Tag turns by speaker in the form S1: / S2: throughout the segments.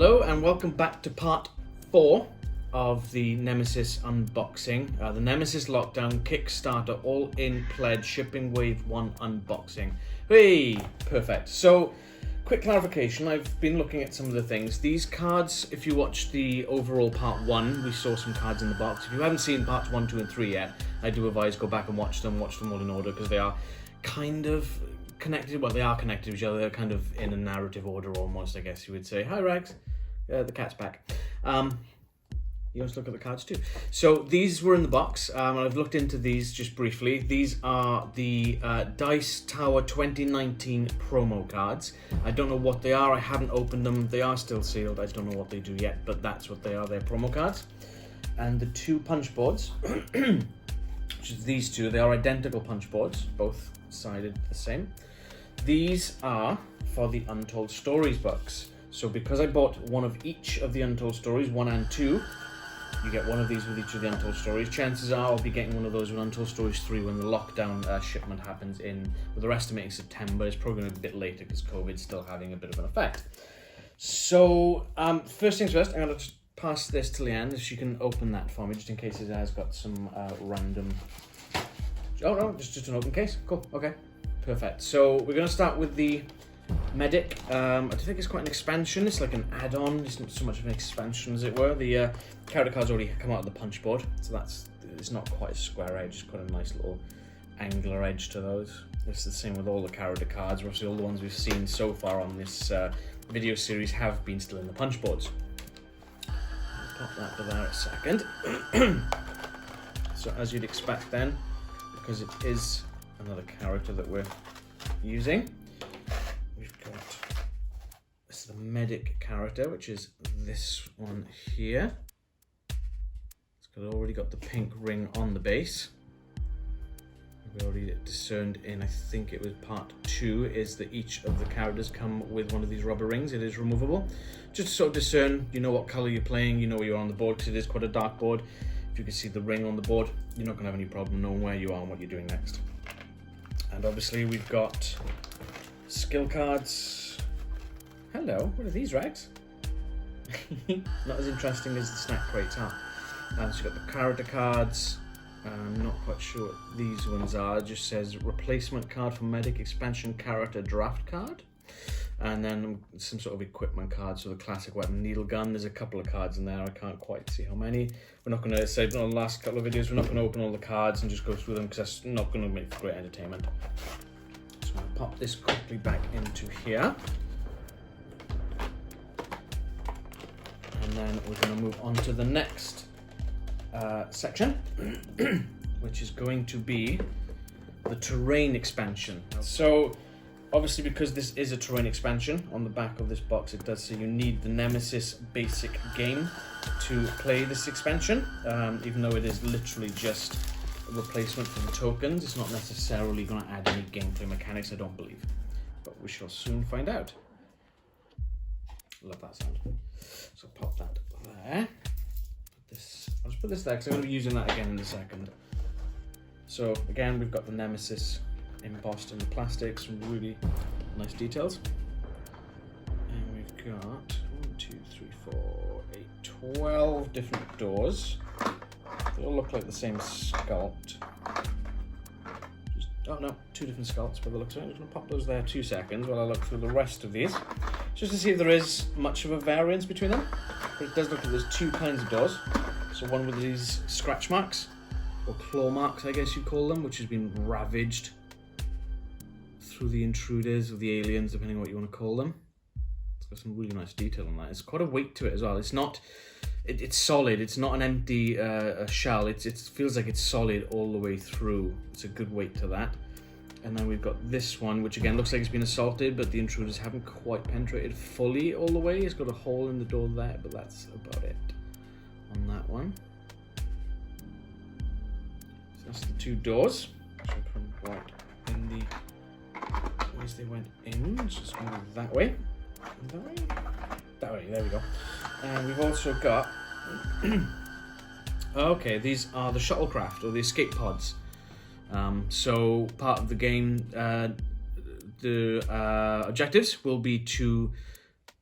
S1: Hello and welcome back to part 4 of the Nemesis unboxing. The Nemesis Lockdown Kickstarter all-in pledge shipping wave 1 unboxing. Hey, perfect. So, quick clarification, I've been looking at some of the things. These cards, if you watch the overall part 1, we saw some cards in the box. If you haven't seen parts 1, 2 and 3 yet, I do advise go back and watch them all in order because they are kind of connected. Well, they are connected to each other. They're kind of in a narrative order almost, I guess you would say. Hi, Rex. The cat's back. You want to look at the cards too. So these were in the box. I've looked into these just briefly. These are the Dice Tower 2019 promo cards. I don't know what they are. I haven't opened them. They are still sealed. I don't know what they do yet, but that's what they are. They're promo cards. And the two punch boards, which is these two. They are identical punch boards, both sided the same. These are for the Untold Stories books. So because I bought one of each of the Untold Stories, 1 and 2, you get one of these with each of the Untold Stories. Chances are I'll be getting one of those with Untold Stories 3 when the lockdown shipment happens in, well, they're estimating September. It's probably going to be a bit later because COVID's still having a bit of an effect. So first things first, I'm going to pass this to Leanne if she can open that for me, just in case it has got some random... Oh no, just an open case. Cool, okay, perfect. So we're going to start with the Medic. I don't think it's quite an expansion. It's like an add-on. It's not so much of an expansion as it were. The character cards already come out of the punch board, so it's not quite a square edge. It's got a nice little angular edge to those. It's the same with all the character cards. Obviously, all the ones we've seen so far on this video series have been still in the punch boards. I'll pop that to there a second. So as you'd expect then, because it is another character that we're using, we've got this is the Medic character, which is this one here. Already got the pink ring on the base. We already discerned in, I think it was part 2, is that each of the characters come with one of these rubber rings. It is removable. Just to sort of discern, you know what color you're playing, you know where you're on the board, because it is quite a dark board. If you can see the ring on the board, you're not going to have any problem knowing where you are and what you're doing next. And obviously we've got skill cards. Hello, what are these, Rex? Not as interesting as the snack crates are. So you've got the character cards. I'm not quite sure what these ones are. It just says replacement card for Medic expansion character draft card. And then some sort of equipment cards, so the classic weapon needle gun. There's a couple of cards in there. I can't quite see how many. We're not going to say, on the last couple of videos, we're not going to open all the cards and just go through them because that's not going to make for great entertainment. So I'm going to pop this quickly back into here. And then we're going to move on to the next section, which is going to be the terrain expansion. So obviously, because this is a terrain expansion, on the back of this box it does say you need the Nemesis basic game to play this expansion, even though it is literally just a replacement for the tokens. It's not necessarily going to add any gameplay mechanics, I don't believe, but we shall soon find out. Love that sound. So pop that there. I'll just put this there because I'm going to be using that again in a second. So again, we've got the Nemesis embossed in the plastic, some really nice details. And we've got 1, 2, 3, 4, 8, 12 different doors. They all look like the same sculpt. Oh no, 2 different sculpts by the looks of it. I'm just going to pop those there 2 seconds while I look through the rest of these, just to see if there is much of a variance between them. But it does look like there's 2 kinds of doors. So one with these scratch marks, or claw marks I guess you call them, which has been ravaged through the intruders or the aliens, depending on what you want to call them. It's got some really nice detail on that. It's quite a weight to it as well. It's not, it's solid. It's not an empty shell. It feels like it's solid all the way through. It's a good weight to that. And then we've got this one, which again looks like it's been assaulted, but the intruders haven't quite penetrated fully all the way. It's got a hole in the door there, but that's about it on that one. So that's the 2 doors. So I put them right in the ways they went in. Let's just move that way. That way? That way, there we go. And we've also got okay, these are the shuttlecraft or the escape pods. So part of the game, the objectives will be to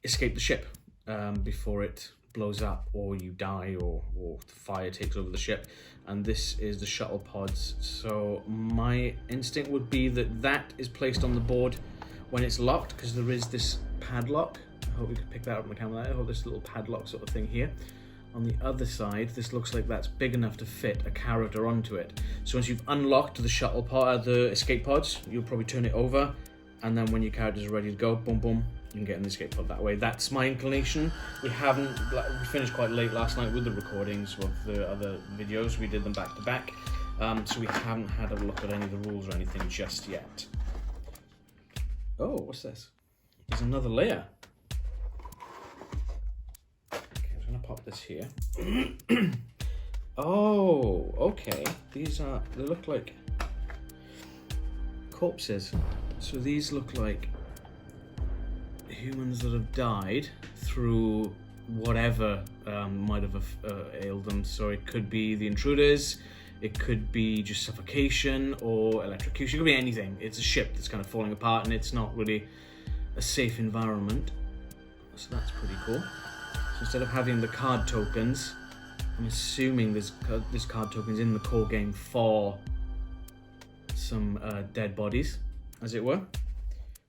S1: escape the ship. before it blows up or you die or the fire takes over the ship. And this is the shuttle pods. So my instinct would be that that is placed on the board when it's locked, because there is this padlock. I hope you can pick that up on the camera there. I hope this little padlock sort of thing here. On the other side, this looks like that's big enough to fit a character onto it. So once you've unlocked the shuttle pod, the escape pods, you'll probably turn it over, and then when your characters are ready to go, boom, boom, you can get in the escape pod that way. That's my inclination. We finished quite late last night with the recordings of the other videos. We did them back to back, so we haven't had a look at any of the rules or anything just yet. Oh, what's this? There's another layer. Okay, I'm gonna pop this here. Oh, okay. They look like corpses. So these look like humans that have died through whatever might have ailed them. So it could be the intruders, it could be just suffocation or electrocution, it could be anything. It's a ship that's kind of falling apart and it's not really a safe environment. So that's pretty cool. So instead of having the card tokens, I'm assuming there's card tokens in the core game for some dead bodies, as it were.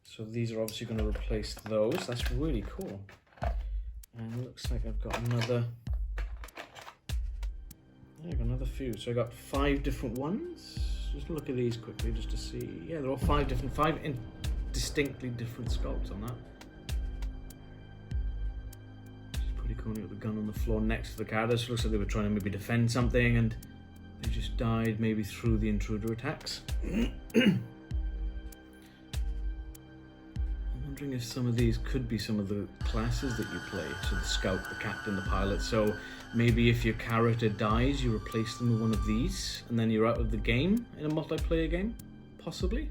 S1: So these are obviously going to replace those. That's really cool. And it looks like I've got another. Yeah, I've got another few. So I got 5 different ones. Just look at these quickly just to see. Yeah, they're all 5 distinctly different sculpts on that. Which is pretty cool. You got the gun on the floor next to the characters. Looks like they were trying to maybe defend something and they just died maybe through the intruder attacks. I'm wondering if some of these could be some of the classes that you play. So the scout, the captain, the pilot. So maybe if your character dies, you replace them with one of these, and then you're out of the game in a multiplayer game, possibly.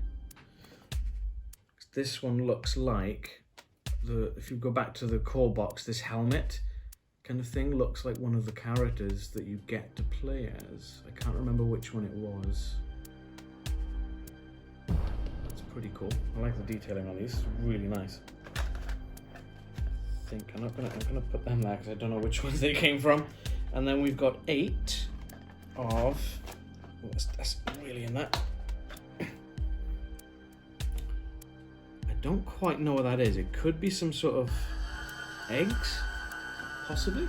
S1: This one looks like if you go back to the core box, this helmet kind of thing looks like one of the characters that you get to play as. I can't remember which one it was. Pretty cool. I like the detailing on these. It's really nice. I think I'm gonna put them there because I don't know which ones they came from. And then we've got 8 of. Oh, that's really in that. I don't quite know what that is. It could be some sort of eggs, possibly,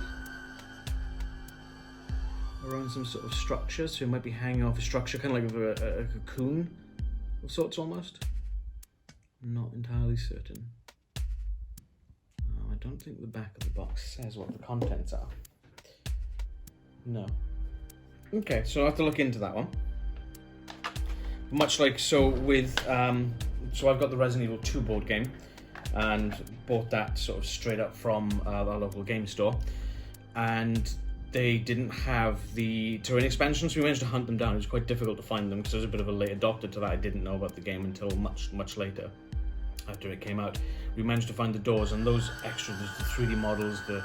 S1: around some sort of structure. So it might be hanging off a structure, kind of like a cocoon of sorts almost. Not entirely certain. I don't think the back of the box says what the contents are. No. Okay, so I'll have to look into that one. Much like so with, so I've got the Resident Evil 2 board game and bought that sort of straight up from our local game store. And they didn't have the terrain expansions, so we managed to hunt them down. It was quite difficult to find them because I was a bit of a late adopter to that. I didn't know about the game until much, much later after it came out. We managed to find the doors and those extras, the 3D models, the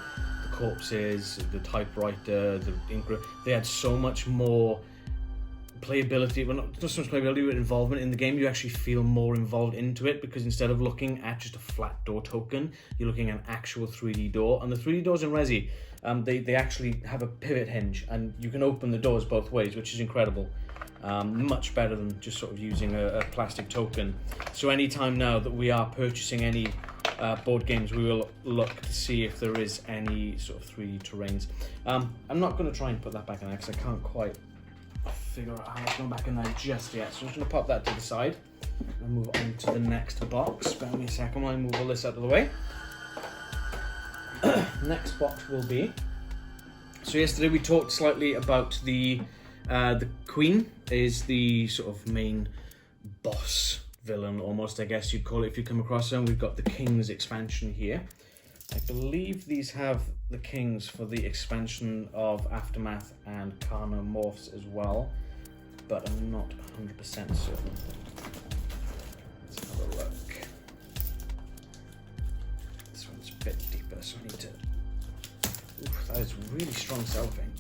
S1: corpses, the typewriter, the ink. They had so much more playability, well not so much playability, but involvement in the game. You actually feel more involved into it because instead of looking at just a flat door token, you're looking at an actual 3D door. And the 3D doors in Resi, they actually have a pivot hinge and you can open the doors both ways, which is incredible. Much better than just sort of using a plastic token. So anytime now that we are purchasing any board games, we will look to see if there is any sort of 3D terrains. I'm not going to try and put that back in there because I can't quite figure out how it's going back in there just yet. So I'm just going to pop that to the side and move on to the next box. Bear with me a second while I move all this out of the way. Next box will be, so yesterday we talked slightly about the Queen is the sort of main boss villain, almost, I guess you'd call it if you come across them. We've got the King's expansion here. I believe these have the Kings for the expansion of Aftermath and Karna Morphs as well, but I'm not 100% certain. Let's have a look. This one's a bit deeper, so I need to... Oof, that is really strong cellophane.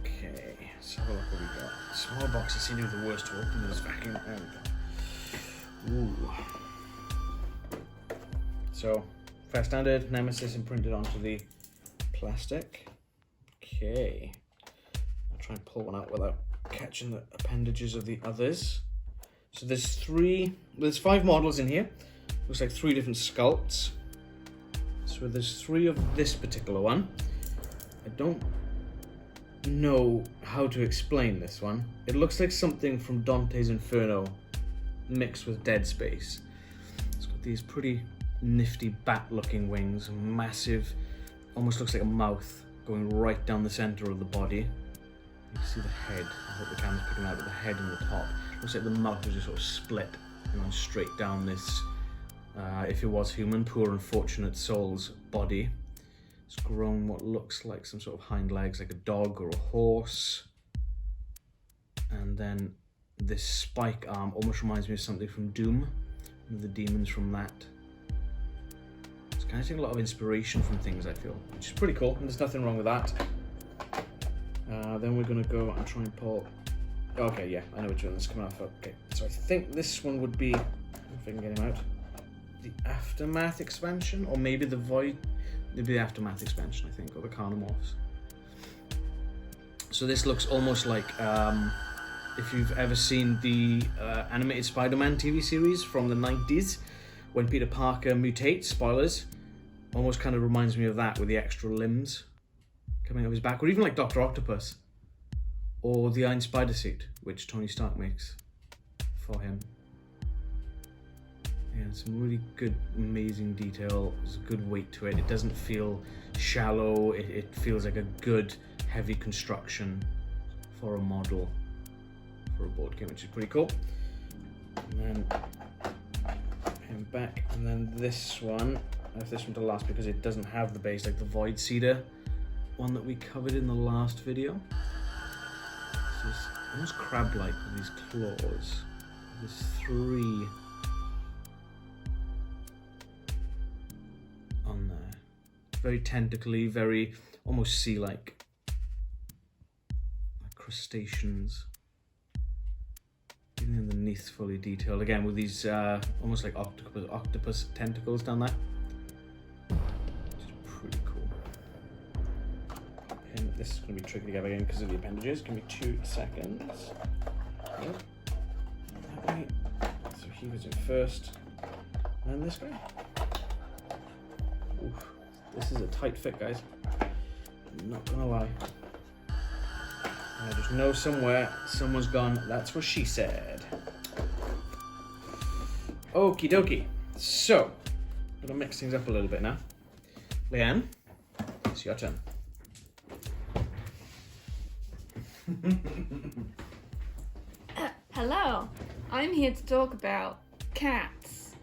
S1: Okay, let's have a look what we got. Small boxes seem to be the worst to open with this vacuum. There we go. Ooh. So, fair standard, Nemesis imprinted onto the plastic. Okay. I'll try and pull one out without catching the appendages of the others. So there's 5 models in here. Looks like 3 different sculpts. So there's 3 of this particular one. I don't know how to explain this one. It looks like something from Dante's Inferno mixed with Dead Space. It's got these pretty nifty bat-looking wings, massive, almost looks like a mouth going right down the center of the body. You can see the head. I hope the camera's picking out, but the head and the top. Looks like the mouth was just sort of split and went straight down this, if it was human, poor unfortunate soul's body. It's grown what looks like some sort of hind legs, like a dog or a horse. And then this spike arm almost reminds me of something from Doom, one of the demons from that. It's kind of taking a lot of inspiration from things, I feel, which is pretty cool, and there's nothing wrong with that. Then we're gonna go and try and pull. Okay, yeah, I know which one this is coming off. Okay, so I think this one would be, if I can get him out, the Aftermath expansion, or maybe the Void. Maybe the Aftermath expansion, I think, or the Carnomorphs. So this looks almost like if you've ever seen the animated Spider-Man TV series from the 90s, when Peter Parker mutates, spoilers, almost kind of reminds me of that with the extra limbs coming off his back, or even like Dr. Octopus, or the Iron Spider suit, which Tony Stark makes for him. Yeah, some really good, amazing detail. There's a good weight to it. It doesn't feel shallow. It feels like a good, heavy construction for a model, for a board game, which is pretty cool. And then him back, and then this one. I have this one to last because it doesn't have the base, like the Void Cedar one that we covered in the last video. This is almost crab-like with these claws. There's 3 on there. Very tentacly, very almost sea-like. Like crustaceans. Even underneath fully detailed. Again with these almost like octopus tentacles down there. Which is pretty cool. And this is going to be tricky to get again because of the appendages. Give me 2 seconds. Yep. Okay. So he was in first. And then this guy. Oof. This is a tight fit, guys. I'm not gonna lie. I just know somewhere someone's gone, that's what she said. Okie dokie. So, I'm gonna mix things up a little bit now. Leanne, it's your turn.
S2: Hello, I'm here to talk about cats.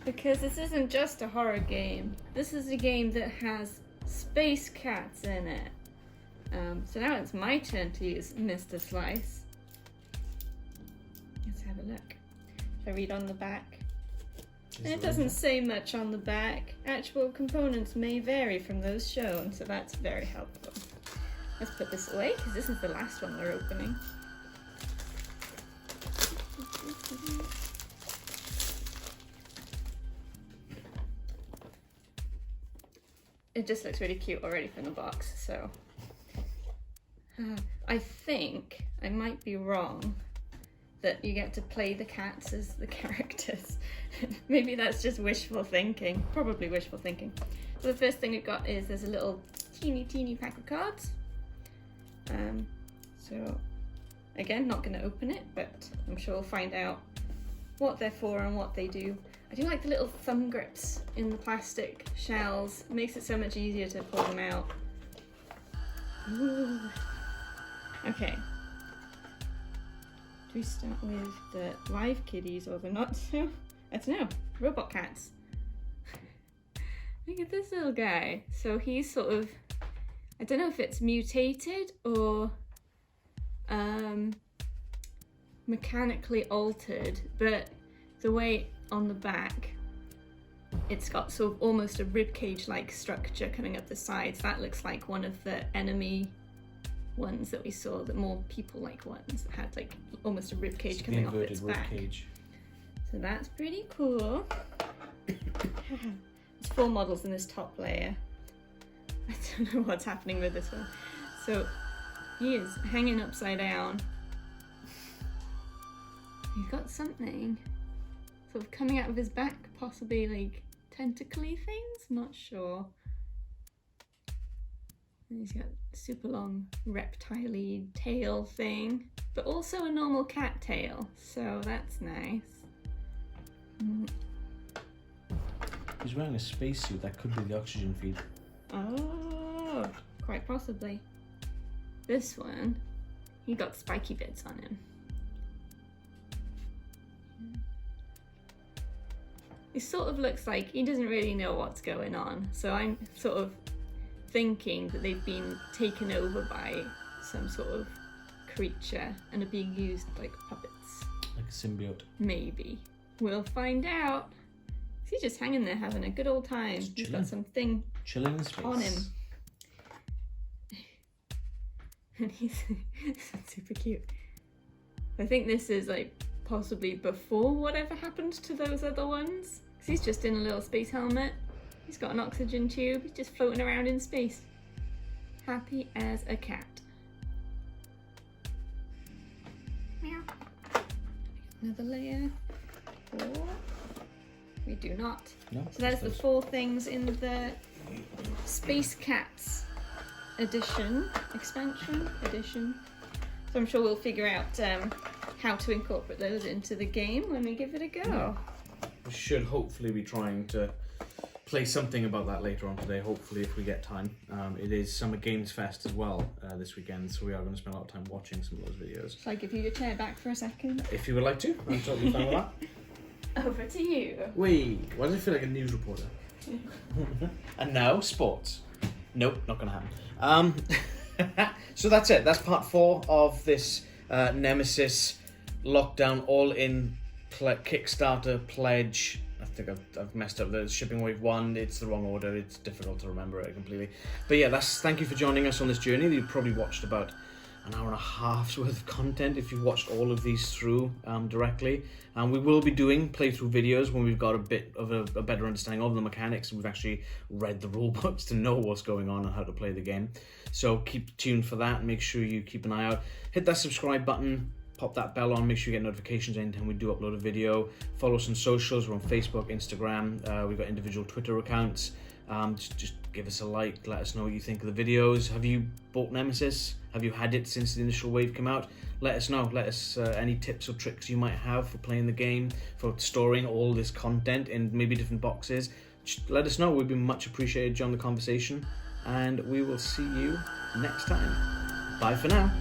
S2: Because this isn't just a horror game. This is a game that has space cats in it. So now it's my turn to use Mr. Slice. Let's have a look. Shall I read on the back? It doesn't say much on the back. Actual components may vary from those shown, so that's very helpful. Let's put this away, because this is the last one we're opening. It just looks really cute already from the box, so... I think, I might be wrong, that you get to play the cats as the characters. Maybe that's just wishful thinking, probably wishful thinking. So the first thing we've got is there's a little teeny pack of cards. So again, not going to open it, but I'm sure we'll find out what they're for and what they do. I do like the little thumb grips in the plastic shells. It makes it so much easier to pull them out. Ooh. Okay. Do we start with the live kitties or the not so? I don't know. Robot cats. Look at this little guy. So he's sort of, I don't know if it's mutated or mechanically altered, but the way on the back it's got sort of almost a ribcage like structure coming up the sides. That looks like one of the enemy ones that we saw, the more people-like ones that had like almost a rib cage
S1: The
S2: coming off
S1: inverted
S2: its
S1: rib
S2: back.
S1: cage.
S2: So that's pretty cool. There's 4 models in this top layer. I don't know what's happening with this one. So he is hanging upside down. He's got something sort of coming out of his back, possibly like tentacly things, not sure. And he's got a super long reptile-y tail thing, but also a normal cat tail, so that's nice.
S1: He's wearing a spacesuit, that could be the oxygen feed.
S2: Oh, quite possibly. This one, he got spiky bits on him. It sort of looks like he doesn't really know what's going on, so I'm sort of thinking that they've been taken over by some sort of creature and are being used like puppets.
S1: Like a symbiote.
S2: Maybe. We'll find out. He's just hanging there having a good old time. He's got something
S1: chilling in space
S2: on him. And he's super cute. I think this is like possibly before whatever happened to those other ones. 'Cause he's just in a little space helmet. He's got an oxygen tube. He's just floating around in space. Happy as a cat. Meow. Another layer. 4. We do not.
S1: No,
S2: So that's the 4 things in the Space Cats expansion edition. So I'm sure we'll figure out how to incorporate those into the game when we give it a go.
S1: We should hopefully be trying to play something about that later on today, hopefully, if we get time. It is Summer Games Fest as well this weekend, so we are going to spend a lot of time watching some of those videos.
S2: Shall I give you your chair back for a second?
S1: If you would like to, I'm totally fine with that.
S2: Over to you.
S1: Wait, why does it feel like a news reporter? And now, sports. Nope, not going to happen. So that's it. That's part 4 of this Nemesis lockdown all-in Kickstarter pledge. I think I've messed up the shipping wave 1. It's the wrong order. It's difficult to remember it completely. But yeah, thank you for joining us on this journey. You've probably watched about an hour and a half's worth of content if you've watched all of these through directly. And we will be doing playthrough videos when we've got a bit of a better understanding of the mechanics and we've actually read the rule books to know what's going on and how to play the game. So keep tuned for that. Make sure you keep an eye out. Hit that subscribe button. Pop that bell on. Make sure you get notifications anytime we do upload a video. Follow us on socials. We're on Facebook, Instagram. We've got individual Twitter accounts. Just give us a like. Let us know what you think of the videos. Have you bought Nemesis? Have you had it since the initial wave came out? Let us know. Let us any tips or tricks you might have for playing the game, for storing all this content in maybe different boxes. Just let us know. We'd be much appreciated, John, the conversation. And we will see you next time. Bye for now.